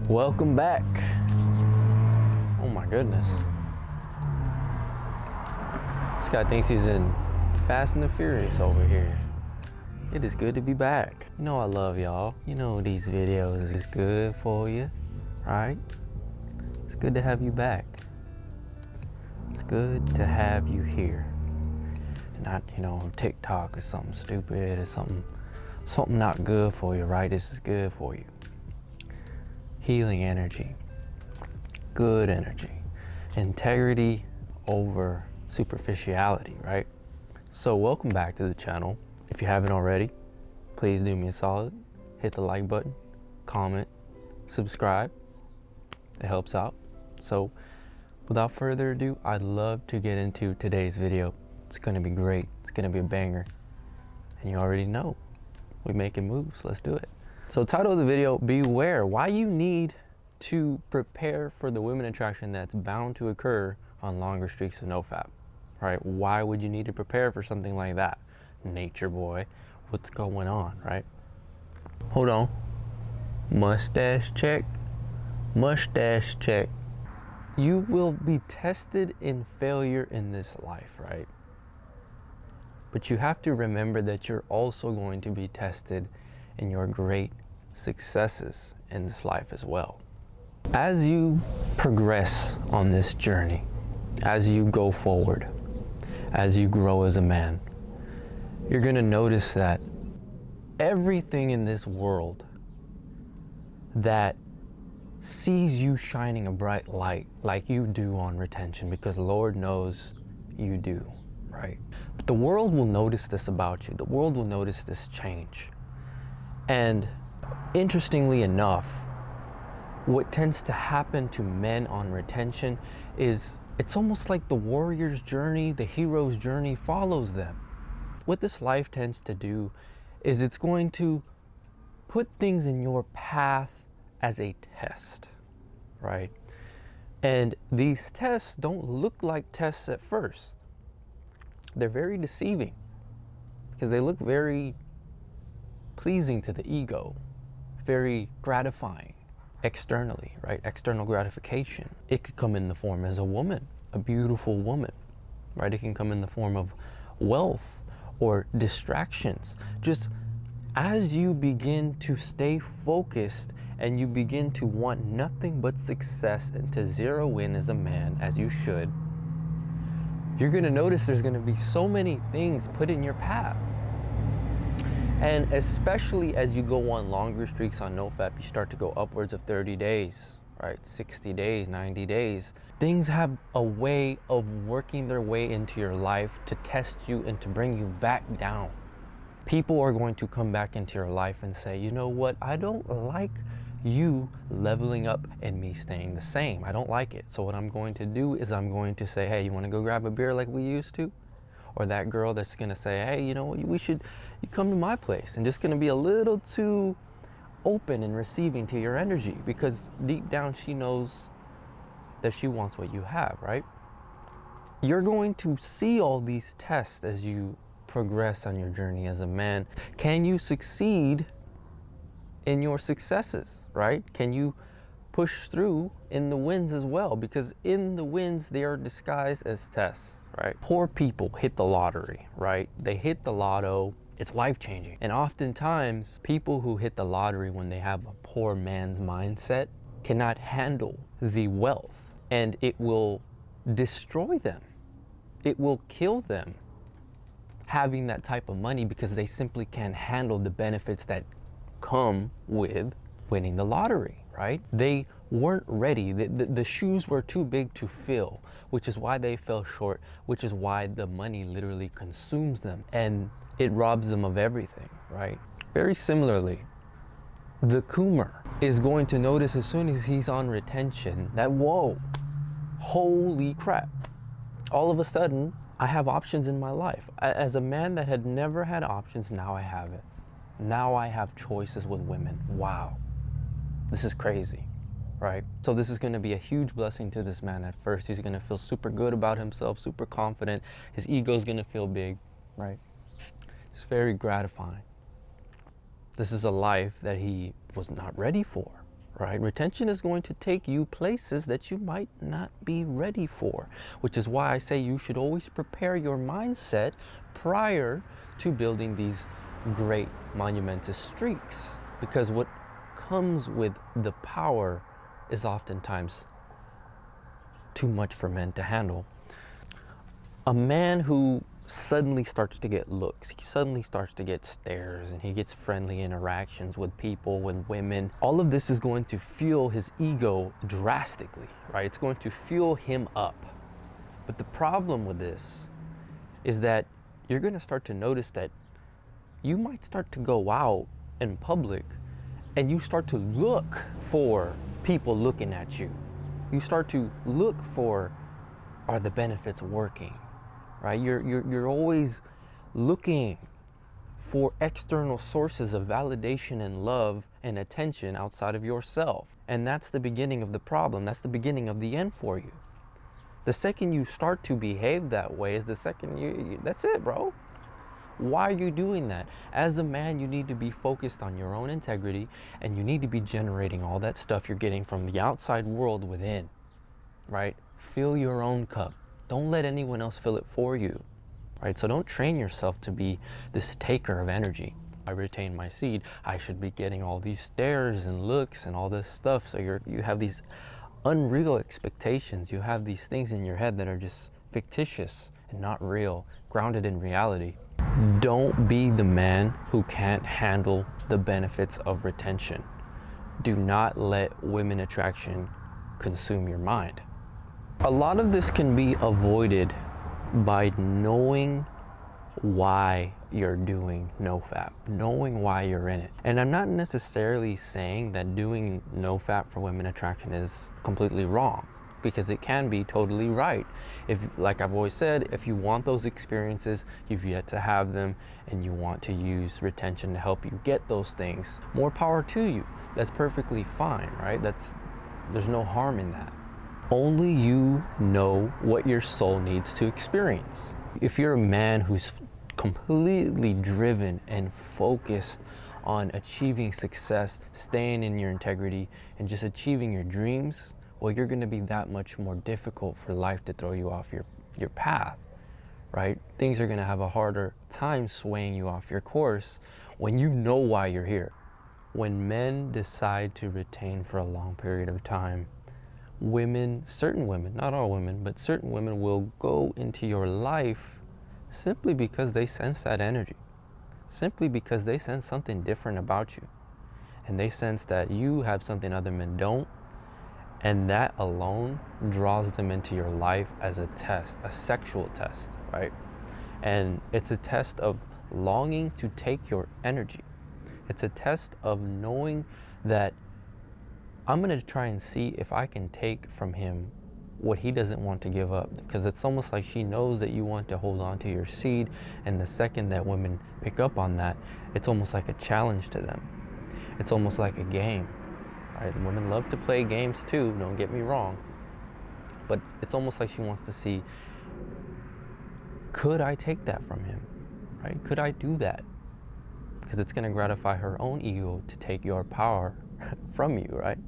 Welcome back. Oh my goodness. This guy thinks he's in Fast and the Furious over here. It is good to be back. You know I love y'all. You know these videos is good for you, right? It's good to have you back. It's good to have you here. Not, TikTok or something stupid or something not good for you, right? This is good for you. Healing energy, good energy, integrity over superficiality, right? So welcome back to the channel. If you haven't already, please do me a solid, hit the like button, comment, subscribe. It helps out. So without further ado, I'd love to get into today's video. It's gonna be great. It's gonna be a banger. And you already know, we're making moves. Let's do it. So title of the video, beware why you need to prepare for the women attraction that's bound to occur on longer streaks of Nofap, right? Why would you need to prepare for something like that? Nature boy, what's going on, right? Hold on, mustache check, mustache check. You will be tested in failure in this life, right? But you have to remember that you're also going to be tested in your great successes in this life as well. As you progress on this journey, as you go forward, as you grow as a man, you're going to notice that everything in this world that sees you shining a bright light like you do on retention, because Lord knows you do, right? But the world will notice this about you. The world will notice this change. And interestingly enough, what tends to happen to men on retention is it's almost like the warrior's journey, the hero's journey follows them. What this life tends to do is it's going to put things in your path as a test, right? And these tests don't look like tests at first. They're very deceiving because they look very pleasing to the ego, very gratifying externally, right? External gratification. It could come in the form as a woman, a beautiful woman, right? It can come in the form of wealth or distractions. Just as you begin to stay focused and you begin to want nothing but success and to zero in as a man, as you should, you're gonna notice there's gonna be so many things put in your path. And especially as you go on longer streaks on Nofap, you start to go upwards of 30 days, right? 60 days, 90 days. Things have a way of working their way into your life to test you and to bring you back down. People are going to come back into your life and say, you know what? I don't like you leveling up and me staying the same. I don't like it. So what I'm going to do is I'm going to say, hey, you want to go grab a beer like we used to? Or that girl that's gonna say, hey, you know what, you come to my place, and just gonna be a little too open and receiving to your energy, because deep down she knows that she wants what you have, right? You're going to see all these tests as you progress on your journey as a man. Can you succeed in your successes, right? Can you push through in the wins as well? Because in the wins, they are disguised as tests. Right? Poor people hit the lottery, right? They hit the lotto, it's life-changing. And oftentimes, people who hit the lottery when they have a poor man's mindset cannot handle the wealth, and it will destroy them. It will kill them having that type of money, because they simply can't handle the benefits that come with winning the lottery, right? They weren't ready. The shoes were too big to fill, which is why they fell short, which is why the money literally consumes them and it robs them of everything, right? Very similarly, the Coomer, is going to notice as soon as he's on retention that, whoa, holy crap, all of a sudden I have options in my life. As a man that had never had options, now I have it. Now I have choices with women. Wow, this is crazy, right? So this is going to be a huge blessing to this man. At first, he's going to feel super good about himself, super confident. His ego is going to feel big, right? It's very gratifying. This is a life that he was not ready for, right? Retention is going to take you places that you might not be ready for, which is why I say you should always prepare your mindset prior to building these great monumentous streaks, because what comes with the power is oftentimes too much for men to handle. A man who suddenly starts to get looks, he suddenly starts to get stares, and he gets friendly interactions with people, with women, all of this is going to fuel his ego drastically, right? It's going to fuel him up. But the problem with this is that you're going to start to notice that you might start to go out in public and you start to look for people looking at you. You start to look for, are the benefits working, right? You're always looking for external sources of validation and love and attention outside of yourself. And that's the beginning of the problem. That's the beginning of the end for you. The second you start to behave that way is the second that's it, bro. Why are you doing that? As a man, you need to be focused on your own integrity, and you need to be generating all that stuff you're getting from the outside world within, right? Fill your own cup. Don't let anyone else fill it for you, right? So don't train yourself to be this taker of energy. I retain my seed, I should be getting all these stares and looks and all this stuff. So you have these unreal expectations. You have these things in your head that are just fictitious and not real, grounded in reality. Don't be the man who can't handle the benefits of retention. Do not let women attraction consume your mind. A lot of this can be avoided by knowing why you're doing Nofap, knowing why you're in it. And I'm not necessarily saying that doing Nofap for women attraction is completely wrong, because it can be totally right. If, like I've always said, if you want those experiences, you've yet to have them, and you want to use retention to help you get those things, more power to you. That's perfectly fine, right? There's no harm in that. Only you know what your soul needs to experience. If you're a man who's completely driven and focused on achieving success, staying in your integrity, and just achieving your dreams, well, you're going to be that much more difficult for life to throw you off your path, right? Things are going to have a harder time swaying you off your course when you know why you're here. When men decide to retain for a long period of time, certain women, not all women, but certain women will go into your life simply because they sense that energy, simply because they sense something different about you, and they sense that you have something other men don't. And that alone draws them into your life as a test, a sexual test, right? And it's a test of longing to take your energy. It's a test of knowing that I'm going to try and see if I can take from him what he doesn't want to give up. Because it's almost like she knows that you want to hold on to your seed. And the second that women pick up on that, it's almost like a challenge to them. It's almost like a game. Right? Women love to play games too, don't get me wrong, but it's almost like she wants to see, could I take that from him, right? Could I do that? Because it's going to gratify her own ego to take your power from you, right?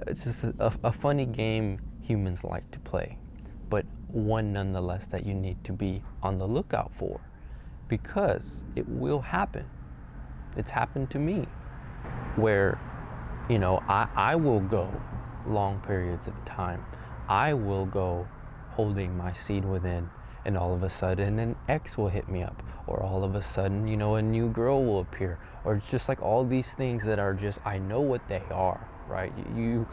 It's just a funny game humans like to play, but one nonetheless that you need to be on the lookout for, because it will happen. It's happened to me, where I will go long periods of time. I will go holding my seed within, and all of a sudden an ex will hit me up, or all of a sudden, a new girl will appear, or it's just like all these things that are just, I know what they are, right? You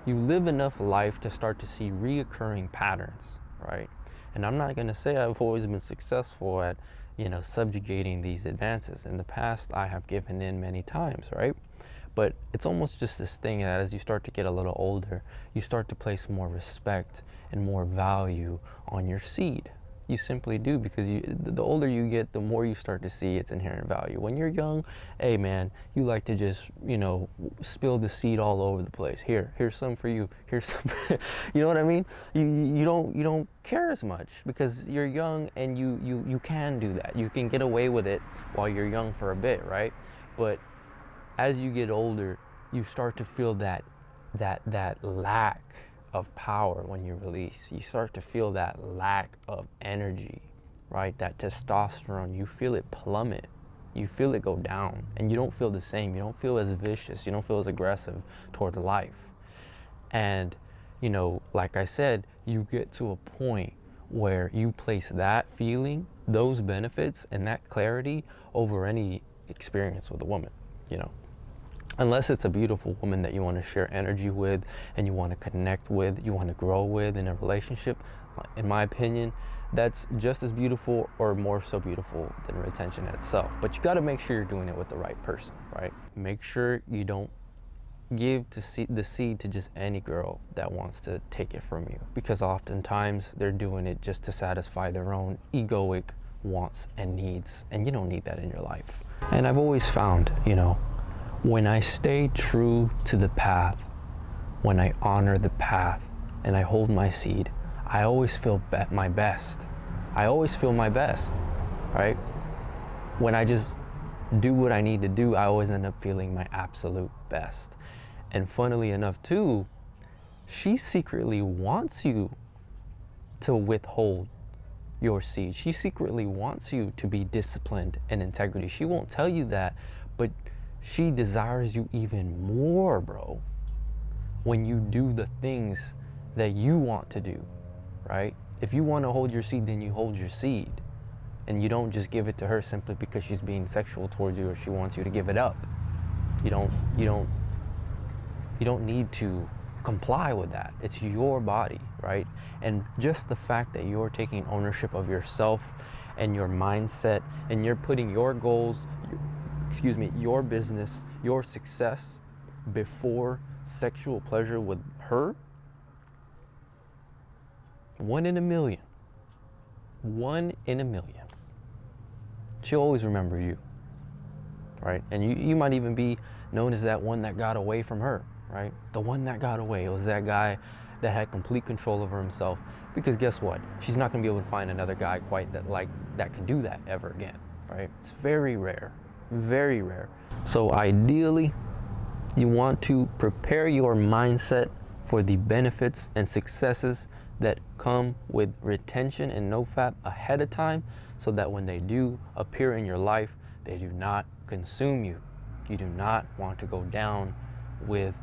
live enough life to start to see reoccurring patterns, right? And I'm not going to say I've always been successful at, subjugating these advances. In the past, I have given in many times, right? But it's almost just this thing that as you start to get a little older, you start to place more respect and more value on your seed. You simply do, because the older you get, the more you start to see its inherent value. When you're young, hey man, you like to just, you know, spill the seed all over the place. Here's some for you. Here's some, you know what I mean? You don't care as much because you're young, and you can do that. You can get away with it while you're young for a bit, right? But as you get older, you start to feel that lack of power when you release. You start to feel that lack of energy, right? That testosterone, you feel it plummet. You feel it go down, and you don't feel the same. You don't feel as vicious. You don't feel as aggressive towards life. And, you know, like I said, you get to a point where you place that feeling, those benefits, and that clarity over any experience with a woman, you know. Unless it's a beautiful woman that you want to share energy with, and you want to connect with, you want to grow with in a relationship, in my opinion, that's just as beautiful or more so beautiful than retention itself. But you got to make sure you're doing it with the right person, right? Make sure you don't give the seed to just any girl that wants to take it from you, because oftentimes they're doing it just to satisfy their own egoic wants and needs, and you don't need that in your life. And I've always found, you know, when I stay true to the path, when I honor the path, and I hold my seed, I always feel my best. I always feel my best, right? When I just do what I need to do, I always end up feeling my absolute best. And funnily enough too, she secretly wants you to withhold your seed. She secretly wants you to be disciplined and integrity. She won't tell you that, but she desires you even more, bro, when you do the things that you want to do, right? If you want to hold your seed, then you hold your seed, and you don't just give it to her simply because she's being sexual towards you or she wants you to give it up. You don't need to comply with that. It's your body, right? And just the fact that you're taking ownership of yourself and your mindset, and you're putting your goals, your business, your success before sexual pleasure with her, 1 in a million. 1 in a million. She'll always remember you, right? And you might even be known as that one that got away from her, right? The one that got away. It was that guy that had complete control over himself, because guess what? She's not gonna be able to find another guy quite that can do that ever again, right? It's very rare. Very rare. So ideally, you want to prepare your mindset for the benefits and successes that come with retention and nofap ahead of time, so that when they do appear in your life, they do not consume you. You do not want to go down with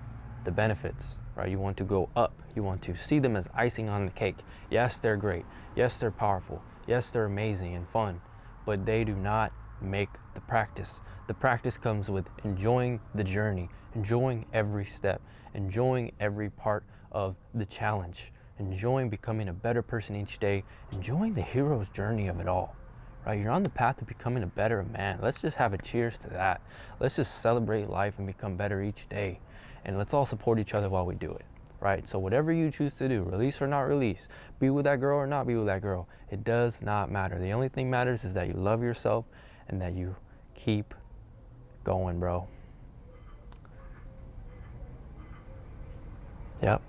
the benefits, right? You want to go up. You want to see them as icing on the cake. Yes, they're great. Yes, they're powerful. Yes, they're amazing and fun, but they do not make the practice. The practice comes with enjoying the journey, enjoying every step, enjoying every part of the challenge, enjoying becoming a better person each day, enjoying the hero's journey of it all, right? You're on the path to becoming a better man. Let's just have a cheers to that. Let's just celebrate life and become better each day. And let's all support each other while we do it, right? So whatever you choose to do, release or not release, be with that girl or not be with that girl, it does not matter. The only thing matters is that you love yourself and that you keep going, bro. Yep.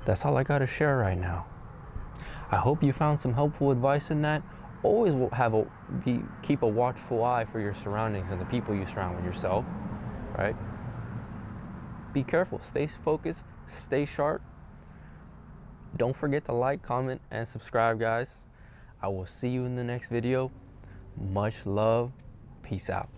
That's all I got to share right now. I hope you found some helpful advice in that. Always keep a watchful eye for your surroundings and the people you surround with yourself, right? Be careful, stay focused, stay sharp. Don't forget to like, comment, and subscribe, guys. I will see you in the next video. Much love. Peace out.